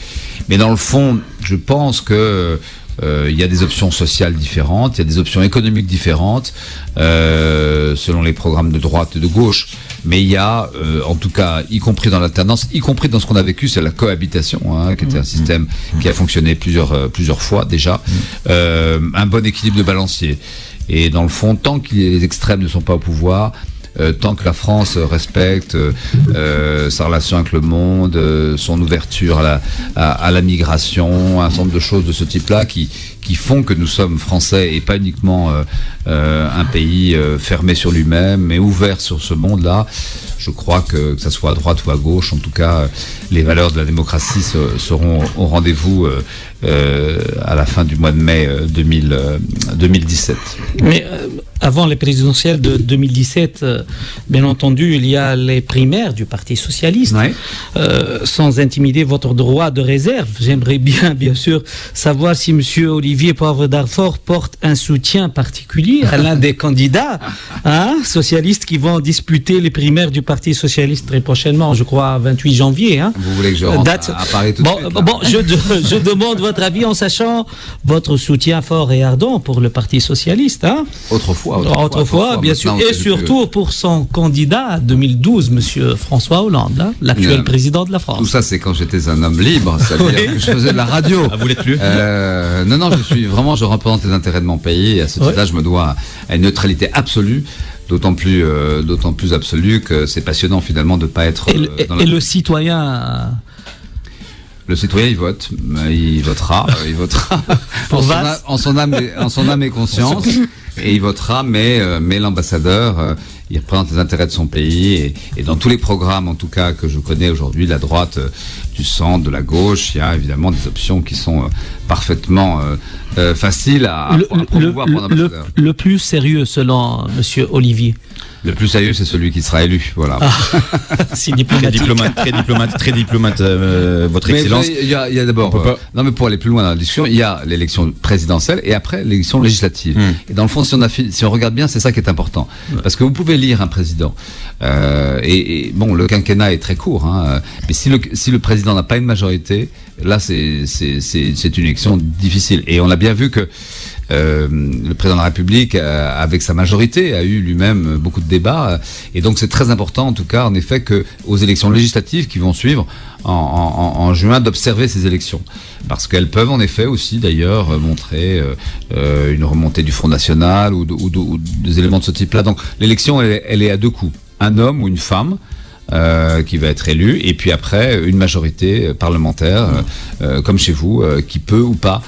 Mais dans le fond, je pense que il y a des options sociales différentes, il y a des options économiques différentes selon les programmes de droite et de gauche. Mais il y a, en tout cas, y compris dans l'alternance, y compris dans ce qu'on a vécu, c'est la cohabitation, qui était un système qui a fonctionné plusieurs fois déjà, un bon équilibre de balancier. Et dans le fond, tant que les extrêmes ne sont pas au pouvoir, tant que la France respecte sa relation avec le monde, son ouverture à la migration, un certain nombre de choses de ce type-là qui font que nous sommes français et pas uniquement un pays fermé sur lui-même, mais ouvert sur ce monde-là. Je crois que ça soit à droite ou à gauche, en tout cas, les valeurs de la démocratie seront au rendez-vous à la fin du mois de mai 2017. Mais avant les présidentielles de 2017, bien entendu, il y a les primaires du Parti Socialiste. Ouais. Sans intimider votre droit de réserve, j'aimerais bien sûr, savoir si M. Olivier Poivre d'Arfort porte un soutien particulier à l'un des candidats socialistes qui vont disputer les primaires du Parti Socialiste très prochainement, je crois 28 janvier. Vous voulez que je rentre à Paris tout de suite? Je demande votre avis en sachant votre soutien fort et ardent pour le Parti Socialiste. Autrefois, bien sûr, et surtout pour son candidat 2012, M. François Hollande, l'actuel président de la France. Tout ça, c'est quand j'étais un homme libre, c'est-à-dire que je faisais de la radio. Vous l'êtes plus? Non, je représente les intérêts de mon pays, et à ce titre-là, je me dois à une neutralité absolue. D'autant plus absolue que c'est passionnant finalement de ne pas être... Et le citoyen... Le citoyen, il vote. Il votera en son âme et conscience. Et il votera, mais l'ambassadeur, il représente les intérêts de son pays. Et dans tous les programmes, en tout cas, que je connais aujourd'hui, de la droite, du centre, de la gauche, il y a évidemment des options qui sont parfaitement faciles à promouvoir pour l'ambassadeur. Le plus sérieux, selon M. Olivier? Le plus sérieux, c'est celui qui sera élu, voilà. C'est diplomatique. Très diplomate, votre Excellence. Il y a d'abord, non mais pour aller plus loin dans la discussion, il y a l'élection présidentielle et après l'élection législative. Et dans le fond, si on regarde bien, c'est ça qui est important. Parce que vous pouvez lire un président, et bon, le quinquennat est très court, mais si le président n'a pas une majorité, là c'est une élection difficile. Et on a bien vu que le président de la République, avec sa majorité, a eu lui-même beaucoup de débats. Et donc c'est très important, en tout cas, en effet, que aux élections législatives qui vont suivre en juin, d'observer ces élections. Parce qu'elles peuvent, en effet, aussi, d'ailleurs, montrer une remontée du Front National ou des éléments de ce type-là. Donc l'élection, elle est à deux coups. Un homme ou une femme qui va être élu, et puis après une majorité parlementaire, comme chez vous, qui peut ou pas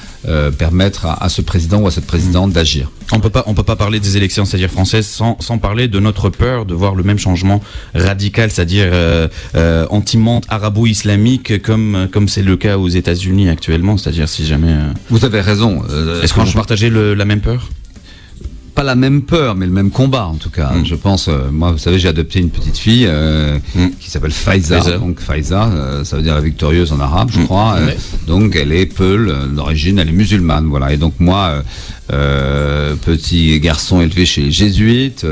permettre à ce président ou à cette présidente d'agir. On peut pas parler des élections, c'est-à-dire françaises, sans parler de notre peur de voir le même changement radical, c'est-à-dire anti-monde arabo-islamique, comme c'est le cas aux États-Unis actuellement, c'est-à-dire si jamais. Vous avez raison. Est-ce que vous partagez la même peur? Pas la même peur, mais le même combat en tout cas. Je pense, moi, vous savez, j'ai adopté une petite fille qui s'appelle Faiza. Donc Faiza, ça veut dire la victorieuse en arabe, je crois. Donc elle est Peul, d'origine, elle est musulmane, voilà. Et donc moi, petit garçon élevé chez les jésuites,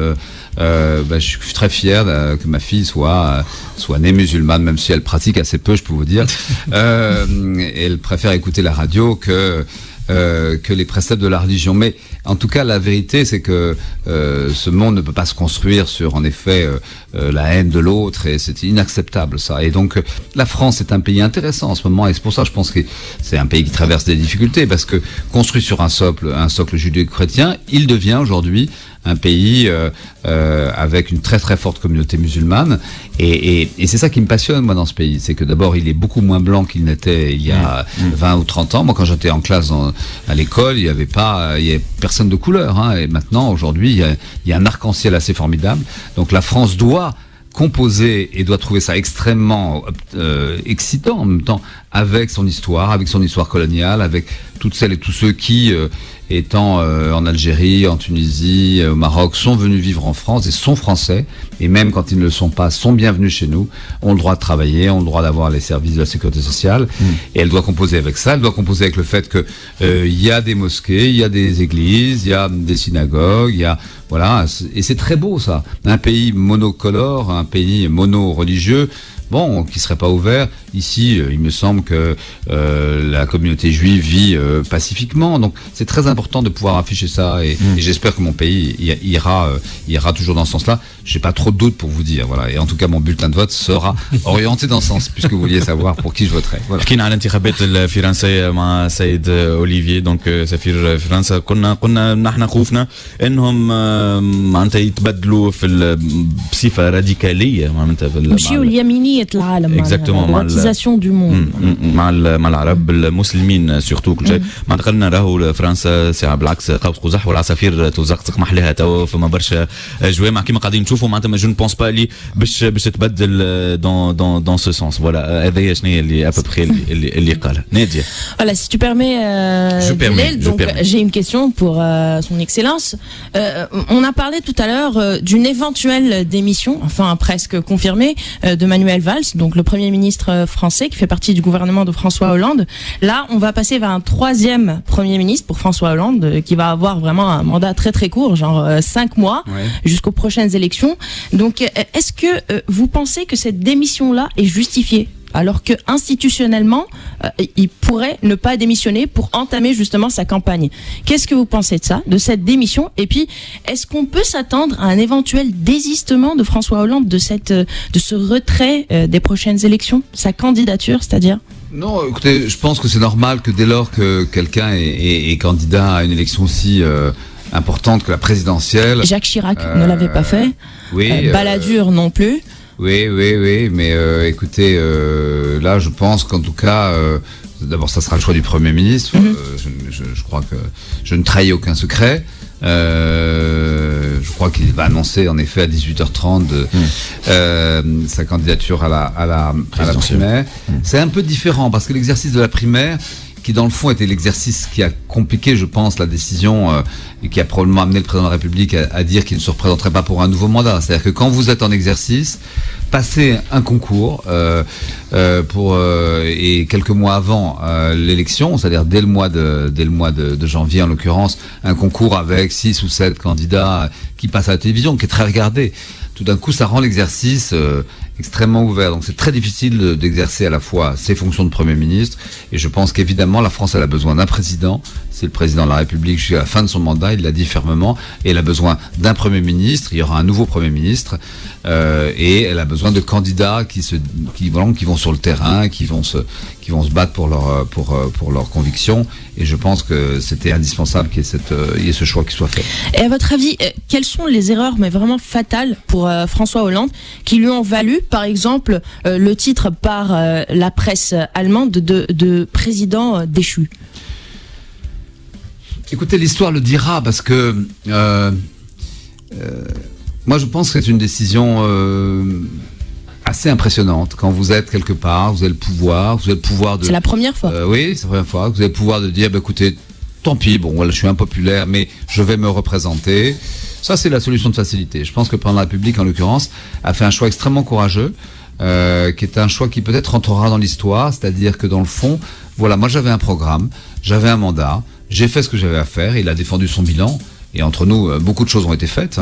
je suis très fier que ma fille soit née musulmane, même si elle pratique assez peu, je peux vous dire. Elle préfère écouter la radio que les préceptes de la religion. Mais en tout cas, la vérité, c'est que ce monde ne peut pas se construire sur, en effet, la haine de l'autre, et c'est inacceptable, ça. Et donc, la France est un pays intéressant en ce moment, et c'est pour ça, je pense que c'est un pays qui traverse des difficultés, parce que construit sur un socle judéo-chrétien, il devient aujourd'hui un pays avec une très très forte communauté musulmane, et c'est ça qui me passionne, moi, dans ce pays. C'est que d'abord, il est beaucoup moins blanc qu'il n'était il y a 20 ou 30 ans. Moi, quand j'étais en classe à l'école, il y avait personne de couleur, hein, et maintenant, aujourd'hui, il y a un arc-en-ciel assez formidable. Donc la France doit composer et doit trouver ça extrêmement excitant en même temps avec son histoire coloniale, avec toutes celles et tous ceux qui, étant en Algérie, en Tunisie, au Maroc, sont venus vivre en France et sont français, et même quand ils ne le sont pas, sont bienvenus chez nous, ont le droit de travailler, ont le droit d'avoir les services de la sécurité sociale, et elle doit composer avec ça, elle doit composer avec le fait que il y a des mosquées, il y a des églises, il y a des synagogues, il y a, voilà, et c'est très beau ça, un pays monocolore, un pays mono-religieux, bon, qui serait pas ouvert. Ici, il me semble que la communauté juive vit pacifiquement. Donc, c'est très important de pouvoir afficher ça. Et j'espère que mon pays ira toujours dans ce sens-là. J'ai pas trop de doutes pour vous dire. Voilà. Et en tout cas, mon bulletin de vote sera orienté dans ce sens, puisque vous vouliez savoir pour qui je voterai. Voilà. حكينا على الانتخابات الفرنسية مع السيد أوليفيه دونك سفير فرنسا كنا نحن خوفنا انهم معناتها يتبدلوا بصفة راديكالية معناتها مشيوا اليمينية العالم الروتيزاسيون دو موند مع العرب المسلمين سورتو كل شيء معناتها قلنا راهو فرنسا ساعة بالعكس قوس قزح والعصافير تزقزق محلها توا فما برشا جوامع كيما قاعدين نشوفوا معناتها ما جو نو بونس با اللي باش تتبدل دون سو سونس فوالا هذايا شنو هي اللي ابوبخي اللي قالها نادية. Voilà, si tu permets, j'ai une question pour son Excellence. On a parlé tout à l'heure d'une éventuelle démission, enfin presque confirmée, de Manuel Valls, donc le Premier ministre français qui fait partie du gouvernement de François Hollande. Là, on va passer vers un troisième Premier ministre pour François Hollande, qui va avoir vraiment un mandat très très court, genre 5 mois, jusqu'aux prochaines élections. Donc, est-ce que vous pensez que cette démission-là est justifiée ? Alors que institutionnellement, il pourrait ne pas démissionner pour entamer justement sa campagne. Qu'est-ce que vous pensez de ça, de cette démission? Et puis, est-ce qu'on peut s'attendre à un éventuel désistement de François Hollande de ce retrait des prochaines élections, sa candidature, c'est-à-dire? Non, écoutez, je pense que c'est normal que dès lors que quelqu'un est candidat à une élection aussi importante que la présidentielle. Jacques Chirac ne l'avait pas fait. Oui. Balladur non plus. Oui, mais écoutez, là, je pense qu'en tout cas, d'abord, ça sera le choix du Premier ministre. Je crois que je ne trahis aucun secret. Je crois qu'il va annoncer, en effet, à 18h30 sa candidature à la primaire. C'est un peu différent, parce que l'exercice de la primaire, qui dans le fond était l'exercice qui a compliqué, je pense, la décision et qui a probablement amené le président de la République à dire qu'il ne se représenterait pas pour un nouveau mandat. C'est-à-dire que quand vous êtes en exercice, passez un concours et quelques mois avant l'élection, c'est-à-dire dès le mois de janvier en l'occurrence, un concours avec 6 ou 7 candidats qui passent à la télévision, qui est très regardé. Tout d'un coup, ça rend l'exercice extrêmement ouvert. Donc c'est très difficile d'exercer à la fois ses fonctions de Premier ministre. Et je pense qu'évidemment, la France, elle a besoin d'un président. C'est le président de la République jusqu'à la fin de son mandat, il l'a dit fermement. Et elle a besoin d'un Premier ministre. Il y aura un nouveau Premier ministre. Et elle a besoin de candidats qui vont sur le terrain, qui vont se battre pour leurs convictions. Et je pense que c'était indispensable qu'il y ait ce choix qui soit fait. Et à votre avis, quelles sont les erreurs, mais vraiment fatales pour François Hollande, qui lui ont valu, par exemple, le titre par la presse allemande de président déchu? Écoutez, l'histoire le dira, parce que moi je pense que c'est une décision assez impressionnante. Quand vous êtes quelque part, vous avez le pouvoir de... C'est la première fois. Oui, c'est la première fois. Vous avez le pouvoir de dire, écoutez, tant pis, bon, voilà, je suis impopulaire, mais je vais me représenter. Ça, c'est la solution de facilité. Je pense que le président de la République, en l'occurrence, a fait un choix extrêmement courageux, qui est un choix qui peut-être rentrera dans l'histoire, c'est-à-dire que dans le fond, voilà, moi j'avais un programme, j'avais un mandat, j'ai fait ce que j'avais à faire, il a défendu son bilan, et entre nous, beaucoup de choses ont été faites.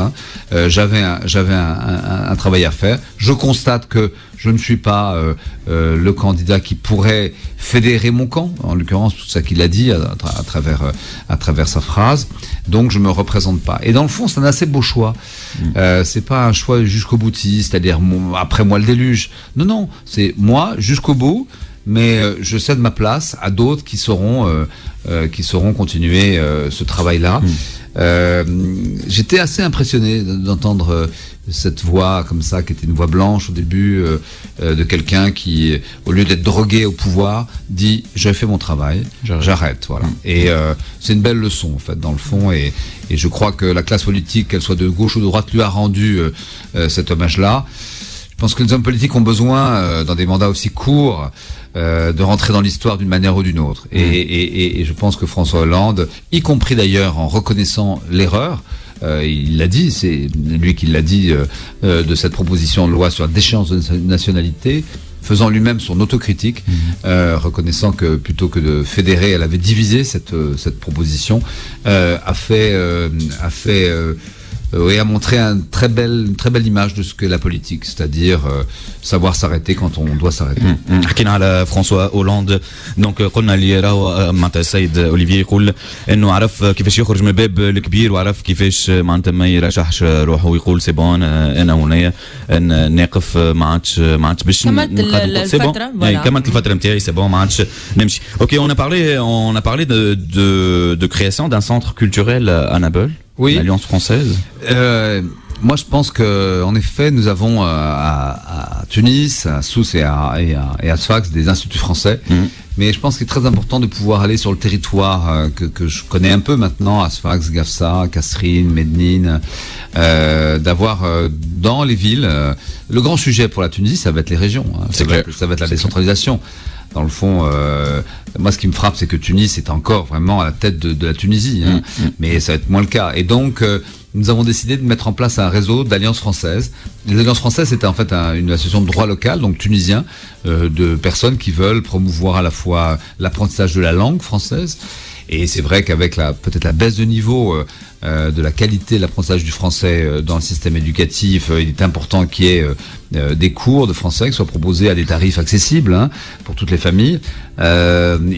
J'avais un travail à faire. Je constate que je ne suis pas le candidat qui pourrait fédérer mon camp, en l'occurrence tout ça qu'il a dit à travers sa phrase. Donc je me représente pas. Et dans le fond, c'est un assez beau choix. C'est pas un choix jusqu'au boutiste, c'est-à-dire après moi le déluge. Non, c'est moi jusqu'au bout. Mais je cède ma place à d'autres qui sauront continuer ce travail-là. J'étais assez impressionné d'entendre cette voix comme ça, qui était une voix blanche au début, de quelqu'un qui, au lieu d'être drogué au pouvoir, dit « j'ai fait mon travail, j'arrête ». Voilà. Et c'est une belle leçon, en fait, dans le fond. Et je crois que la classe politique, qu'elle soit de gauche ou de droite, lui a rendu cet hommage-là. Je pense que les hommes politiques ont besoin, dans des mandats aussi courts, de rentrer dans l'histoire d'une manière ou d'une autre. Et je pense que François Hollande, y compris d'ailleurs en reconnaissant l'erreur, il l'a dit, c'est lui qui l'a dit, de cette proposition de loi sur la déchéance de nationalité, faisant lui-même son autocritique, reconnaissant que plutôt que de fédérer, elle avait divisé cette proposition, a montré une très belle image de ce qu'est la politique, c'est-à-dire savoir s'arrêter quand on doit s'arrêter. حكينا على فرانسوا هولاند دونك قلنا اللي راهو معناتها السيد اوليفيه يقول انه عرف كيفاش يخرج من الباب الكبير وعرف كيفاش معناتها ما يرشحش روحه ويقول سي بون انا هنايا ناقف ما عادش باش كملت الفتره كملت الفتره نتاعي سي بون ما عادش نمشي. اوكي on a parlé de création d'un centre culturel à Naples. Oui. L'Alliance française. Moi, je pense que, en effet, nous avons à Tunis, à Sousse et à Sfax des instituts français. Mais je pense qu'il est très important de pouvoir aller sur le territoire que je connais un peu maintenant, à Sfax, Gafsa, Kasserine, Mednine, d'avoir dans les villes. Le grand sujet pour la Tunisie, ça va être les régions. Ça va être la décentralisation. Dans le fond, moi, ce qui me frappe, c'est que Tunis est encore vraiment à la tête de la Tunisie, mais ça va être moins le cas. Et donc, nous avons décidé de mettre en place un réseau d'alliances françaises. Les alliances françaises, c'est en fait une association de droit local, donc tunisien, de personnes qui veulent promouvoir à la fois l'apprentissage de la langue française. Et c'est vrai qu'avec peut-être la baisse de niveau de la qualité de l'apprentissage du français dans le système éducatif, il est important qu'il y ait des cours de français qui soient proposés à des tarifs accessibles pour toutes les familles,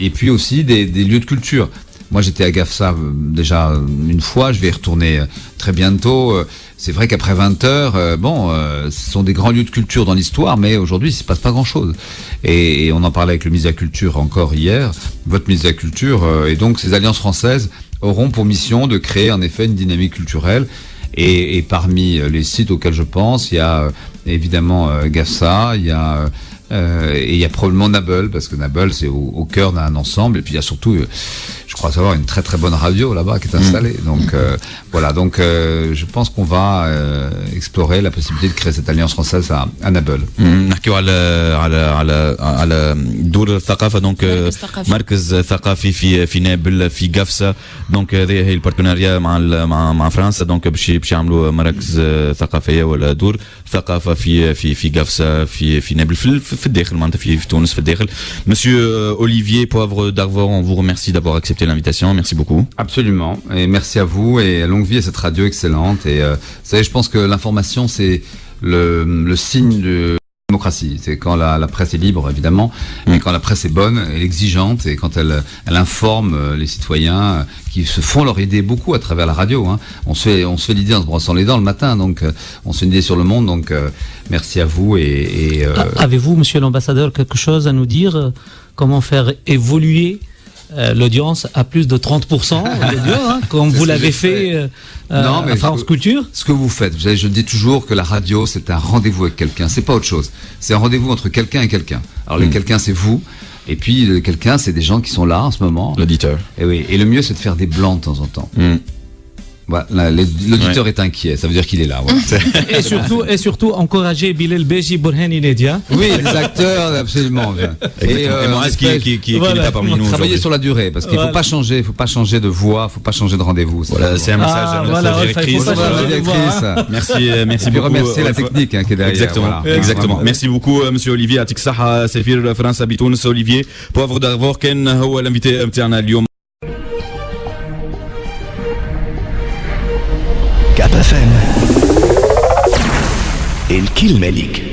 et puis aussi des lieux de culture. Moi, j'étais à Gafsa déjà une fois, je vais y retourner très bientôt. C'est vrai qu'après 20 heures, ce sont des grands lieux de culture dans l'histoire, mais aujourd'hui, il ne se passe pas grand-chose. Et on en parlait avec le ministre de la Culture encore hier, votre ministre de la Culture, et donc ces alliances françaises auront pour mission de créer en effet une dynamique culturelle. Et parmi les sites auxquels je pense, il y a évidemment Gafsa, il y a probablement Naples, parce que Naples c'est au cœur d'un ensemble, et puis il y a surtout, je crois savoir, une très très bonne radio là-bas qui est installée. Donc voilà, donc je pense qu'on va explorer la possibilité de créer cette alliance française à Naples. نحكيو على دور الثقافة دونك مركز ثقافي في نابل في قفصة دونك هذه هي البارتناريا مع فرنسا دونك باش يعملوا مراكز ثقافية ولا دور ثقافة في قفصة في نابل في الداخل معناتها في تونس في الداخل. Monsieur Olivier Poivre d'Arvor, on vous remercie d'avoir accepté l'invitation. Merci beaucoup. Absolument. Et merci à vous et longue vie à cette radio excellente. Et vous savez, je pense que l'information, c'est le signe de démocratie. C'est quand la presse est libre, évidemment, mais quand la presse est bonne, elle est exigeante, et quand elle informe les citoyens qui se font leur idée beaucoup à travers la radio. Hein. On se fait l'idée en se brossant les dents le matin, donc on se fait une idée sur le monde. Donc merci à vous. Avez-vous, monsieur l'ambassadeur, quelque chose à nous dire? Comment faire évoluer l'audience à plus de 30%, comme vous l'avez fait à France Culture? Ce que vous faites, vous savez, je dis toujours que la radio, c'est un rendez-vous avec quelqu'un, c'est pas autre chose. C'est un rendez-vous entre quelqu'un et quelqu'un. Alors le quelqu'un, c'est vous, et puis le quelqu'un, c'est des gens qui sont là en ce moment. L'auditeur. Et oui, et le mieux, c'est de faire des blancs de temps en temps. Voilà, l'auditeur est inquiet, ça veut dire qu'il est là. Voilà. et surtout encourager Bilal Beji, Bourhani Nedia. Oui, les acteurs, absolument. Et Moaz qui n'est pas parmi nous. Travailler sur la durée, parce qu'il ne faut pas changer, de voix, il ne faut pas changer de rendez-vous. Voilà, c'est un message à notre directrice. Merci beaucoup. Remercier la technique qui est derrière. Exactement. Merci beaucoup, monsieur Olivier Atik Saha, سفير فرنسا بتونس. Olivier Poivre d'Arvor كان هو الانفيتي نتاعنا اليوم. كاب اف ام الكلمة ليك.